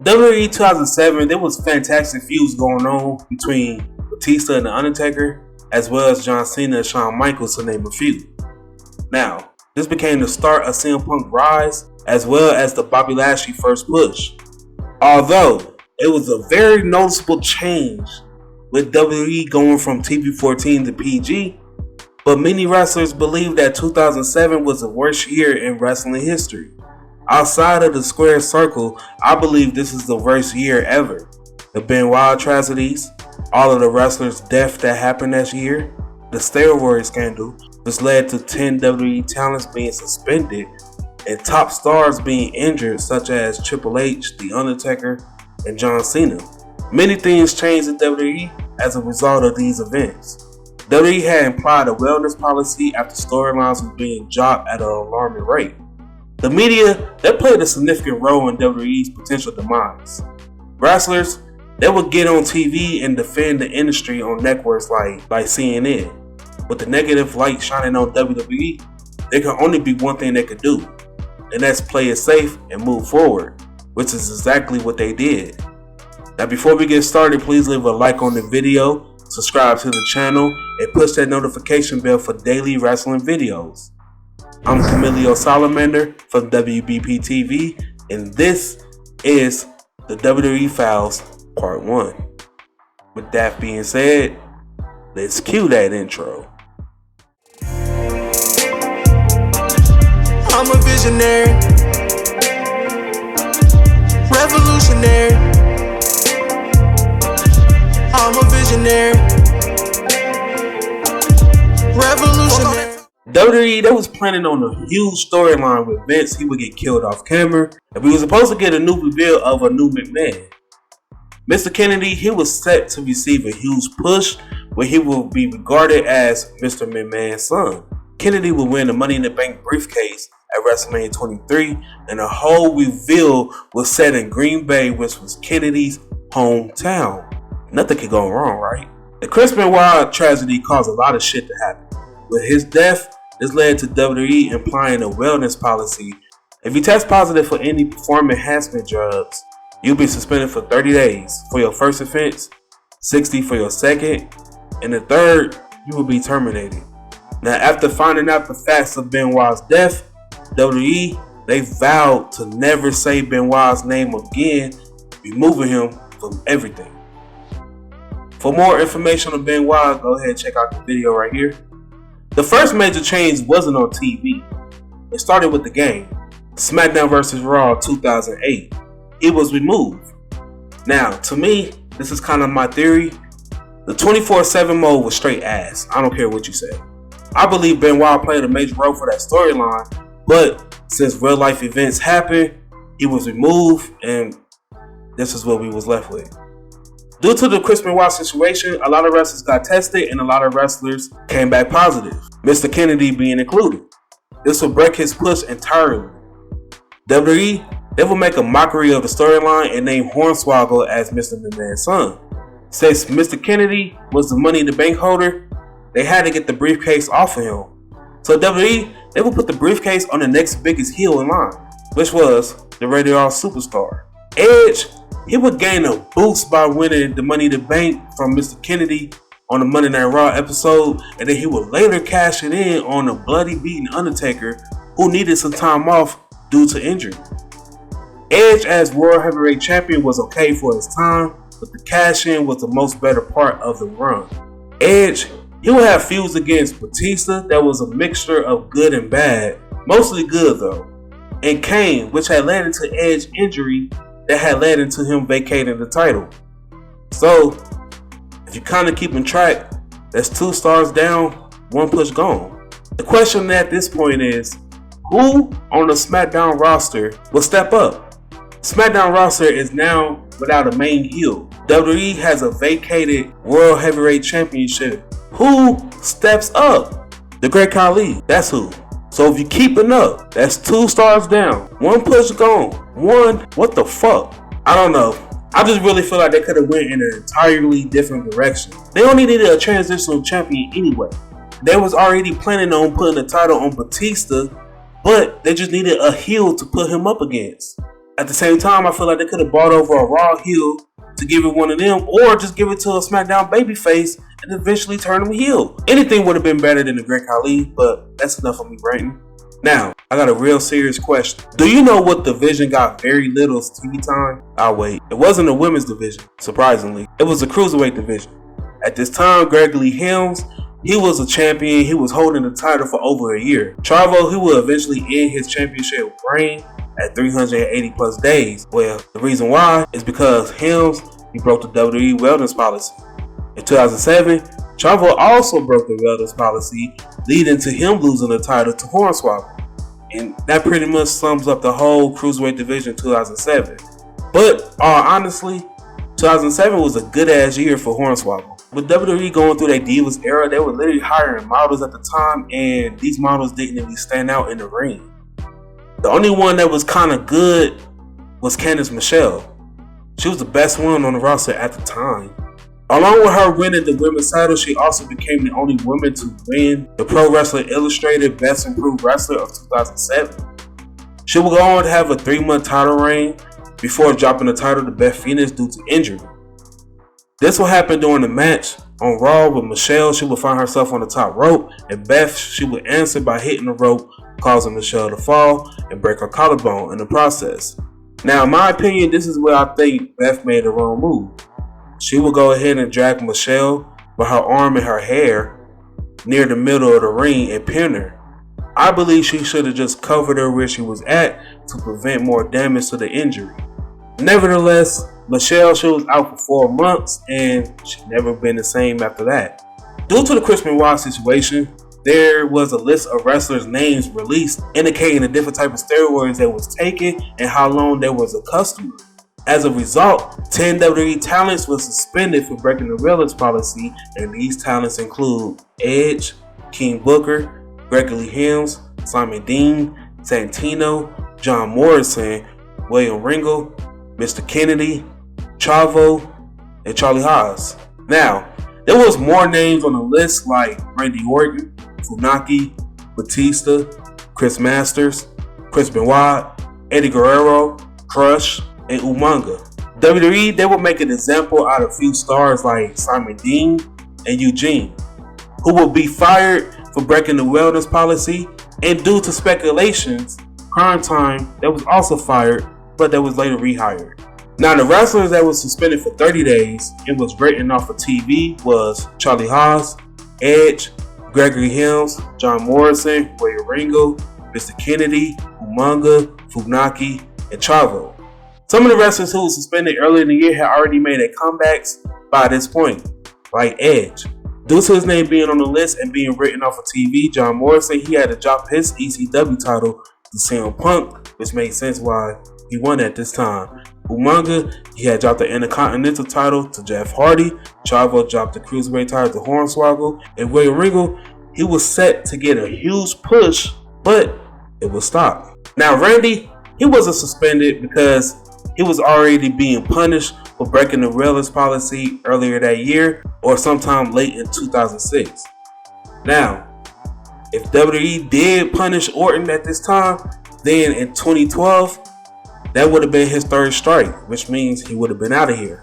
WWE 2007, there was fantastic feuds going on between Batista and The Undertaker, as well as John Cena and Shawn Michaels, to name a few. Now, this became the start of CM Punk's rise, as well as the Bobby Lashley first push. Although, it was a very noticeable change with WWE going from TV-14 to PG, but many wrestlers believe that 2007 was the worst year in wrestling history. Outside of the square circle, I believe this is the worst year ever. The Benoit tragedies, all of the wrestlers' deaths that happened that year, the steroid scandal, which led to 10 WWE talents being suspended, and top stars being injured such as Triple H, The Undertaker, and John Cena. Many things changed in WWE as a result of these events. WWE had implied a wellness policy after storylines were being dropped at an alarming rate. The media, they played a significant role in WWE's potential demise. Wrestlers, they would get on TV and defend the industry on networks like CNN. With the negative light shining on WWE, there can only be one thing they could do, and that's play it safe and move forward, which is exactly what they did. Now before we get started, please leave a like on the video, subscribe to the channel, and push that notification bell for daily wrestling videos. I'm Camilio Salamander from WBP TV, and this is the WWE Files Part 1. With that being said, let's cue that intro. I'm a visionary, revolutionary. I'm a visionary, revolutionary. WWE, they was planning on a huge storyline with Vince. He would get killed off camera, and we were supposed to get a new reveal of a new McMahon. Mr. Kennedy, he was set to receive a huge push where he will be regarded as Mr. McMahon's son. Kennedy will win the Money in the Bank briefcase at WrestleMania 23, and the whole reveal was set in Green Bay, which was Kennedy's hometown. Nothing could go wrong, right? The Chris Benoit tragedy caused a lot of shit to happen. With his death, this led to WWE implying a wellness policy. If you test positive for any performance enhancement drugs, you'll be suspended for 30 days for your first offense, 60 for your second, and the third, you will be terminated. Now, after finding out the facts of Benoit's death, WWE, they vowed to never say Benoit's name again, removing him from everything. For more information on Benoit, go ahead and check out the video right here. The first major change wasn't on TV. It started with the game, SmackDown vs. Raw 2008. It was removed. Now, to me, this is kind of my theory. The 24/7 mode was straight ass. I don't care what you say. I believe Benoit played a major role for that storyline, but since real life events happened, he was removed, and this is what we was left with. Due to the Chris Benoit situation, a lot of wrestlers got tested and a lot of wrestlers came back positive, Mr. Kennedy being included. This will break his push entirely. WWE, they will make a mockery of the storyline and name Hornswoggle as Mr. McMahon's son. Since Mr. Kennedy was the Money in the Bank holder, they had to get the briefcase off of him. So WWE, they will put the briefcase on the next biggest heel in line, which was the Radio Superstar. Edge, he would gain a boost by winning the Money in the Bank from Mr. Kennedy on the Monday Night Raw episode, and then he would later cash it in on a bloody beaten Undertaker who needed some time off due to injury. Edge as World Heavyweight Champion was okay for his time, but the cash in was the most better part of the run. Edge, he would have feuds against Batista that was a mixture of good and bad, mostly good though, and Kane, which had led into Edge's injury that had led into him vacating the title. So, if you're kind of keeping track, that's 2 stars down, 1 push gone. The question at this point is, who on the SmackDown roster will step up? SmackDown roster is now without a main heel. WWE has a vacated World Heavyweight Championship. Who steps up? The Great Khali, that's who. So if you're keeping up, that's 2 stars down, 1 push gone, 1, what the fuck? I don't know. I just really feel like they could have went in an entirely different direction. They only needed a transitional champion anyway. They was already planning on putting the title on Batista, but they just needed a heel to put him up against. At the same time, I feel like they could have brought over a Raw heel to give it one of them, or just give it to a SmackDown babyface and eventually turn him heel. Anything would have been better than the Great Khali, but that's enough of me ranting. Now, I got a real serious question. Do you know what division got very little TV time? I'll wait. It wasn't the women's division, surprisingly. It was the cruiserweight division. At this time, Gregory Helms, he was a champion. He was holding the title for over a year. Chavo, he will eventually end his championship reign at 380 plus days. Well, the reason why is because Helms, he broke the WWE wellness policy. In 2007, Chavo also broke the wellness policy, leading to him losing the title to Hornswoggle. And that pretty much sums up the whole Cruiserweight division in 2007. But, honestly, 2007 was a good-ass year for Hornswoggle. With WWE going through their Divas era, they were literally hiring models at the time, and these models didn't really stand out in the ring. The only one that was kind of good was Candice Michelle. She was the best one on the roster at the time. Along with her winning the women's title, she also became the only woman to win the Pro Wrestler Illustrated Best Improved Wrestler of 2007. She will go on to have a 3-month title reign before dropping the title to Beth Phoenix due to injury. This will happen during the match on Raw with Michelle. She will find herself on the top rope, and Beth, she will answer by hitting the rope, causing Michelle to fall and break her collarbone in the process. Now, in my opinion, this is where I think Beth made the wrong move. She will go ahead and drag Michelle by her arm and her hair near the middle of the ring and pin her. I believe she should have just covered her where she was at to prevent more damage to the injury. Nevertheless, Michelle, she was out for 4 months and she's never been the same after that. Due to the Chris Benoit situation, there was a list of wrestlers' names released indicating the different type of steroids that was taken and how long they was a customer. As a result, 10 WWE talents were suspended for breaking the wellness policy, and these talents include Edge, King Booker, Gregory Helms, Simon Dean, Santino, John Morrison, William Regal, Mr. Kennedy, Chavo, and Charlie Haas. Now, there was more names on the list like Randy Orton, Funaki, Batista, Chris Masters, Chris Benoit, Eddie Guerrero, Crush, and Umaga. WWE, they would make an example out of a few stars like Simon Dean and Eugene, who will be fired for breaking the wellness policy, and due to speculations, Prime Time that was also fired, but that was later rehired. Now, the wrestlers that was suspended for 30 days and was written off of TV was Charlie Haas, Edge, Gregory Helms, John Morrison, William Regal, Mr. Kennedy, Umaga, Funaki, and Chavo. Some of the wrestlers who were suspended earlier in the year had already made their comebacks by this point, like Edge. Due to his name being on the list and being written off of TV, John Morrison, he had to drop his ECW title to CM Punk, which made sense why he won at this time. Umaga, he had dropped the Intercontinental title to Jeff Hardy. Chavo dropped the Cruiserweight title to Hornswoggle. And William Regal, he was set to get a huge push, but it was stopped. Now, Randy, he wasn't suspended because he was already being punished for breaking the wellness policy earlier that year or sometime late in 2006. Now, if WWE did punish Orton at this time, then in 2012, that would have been his third strike, which means he would have been out of here.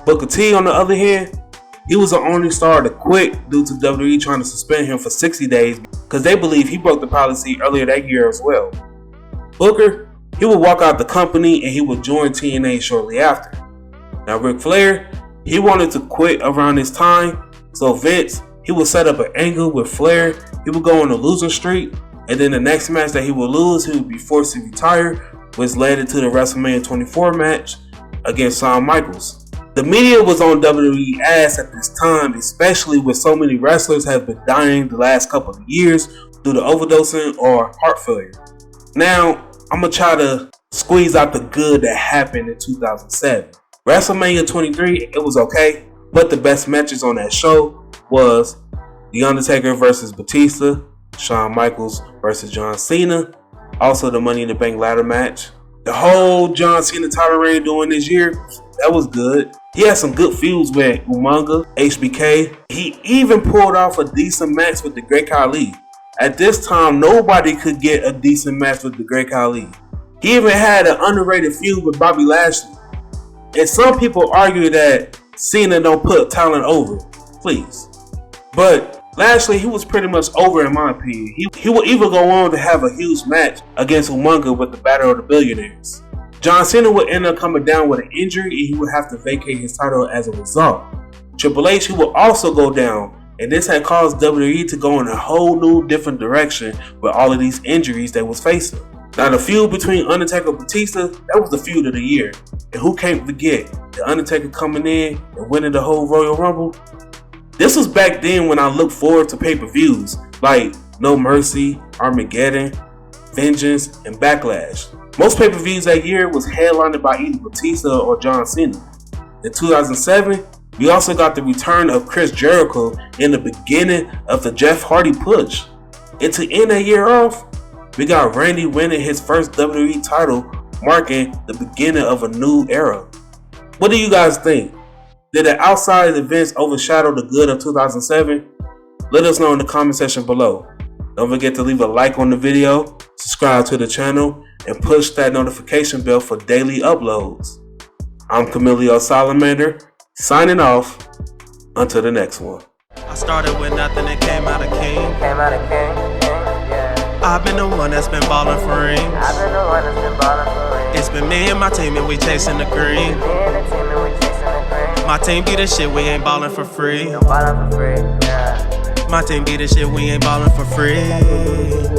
Booker T, on the other hand, he was the only star to quit due to WWE trying to suspend him for 60 days because they believe he broke the policy earlier that year as well. Booker, he would walk out the company and he would join TNA shortly after. Now, Ric Flair, he wanted to quit around this time, so Vince, he would set up an angle with Flair. He would go on a losing streak, and then the next match that he would lose, he would be forced to retire, which led into the WrestleMania 24 match against Shawn Michaels. The media was on WWE ass at this time, especially with so many wrestlers have been dying the last couple of years due to overdosing or heart failure. Now, I'm going to try to squeeze out the good that happened in 2007. WrestleMania 23, it was okay, but the best matches on that show was The Undertaker versus Batista, Shawn Michaels versus John Cena, also the Money in the Bank ladder match. The whole John Cena title reign during this year, that was good. He had some good feuds with Umaga, HBK. He even pulled off a decent match with the Great Khali. At this time, nobody could get a decent match with the Great Khali. He even had an underrated feud with Bobby Lashley. And some people argue that Cena don't put talent over. Please. But Lashley, he was pretty much over in my opinion. He would even go on to have a huge match against Umaga with the Battle of the Billionaires. John Cena would end up coming down with an injury and he would have to vacate his title as a result. Triple H, he would also go down, and this had caused WWE to go in a whole new different direction with all of these injuries they was facing. Now the feud between Undertaker and Batista, that was the feud of the year. And who can't forget the Undertaker coming in and winning the whole Royal Rumble? This was back then when I looked forward to pay-per-views like No Mercy, Armageddon, Vengeance, and Backlash. Most pay-per-views that year was headlined by either Batista or John Cena. In 2007, we also got the return of Chris Jericho in the beginning of the Jeff Hardy push. And to end that year off, we got Randy winning his first WWE title, marking the beginning of a new era. What do you guys think? Did the outside events overshadow the good of 2007? Let us know in the comment section below. Don't forget to leave a like on the video, subscribe to the channel, and push that notification bell for daily uploads. I'm Camillio Salamander, signing off. Until the next one. I started with nothing and came out a king. I've been the one that's been ballin' for rings. It's been me and my team and we chasing the green. My team be the shit, we ain't ballin' for free. My team be the shit, we ain't ballin' for free.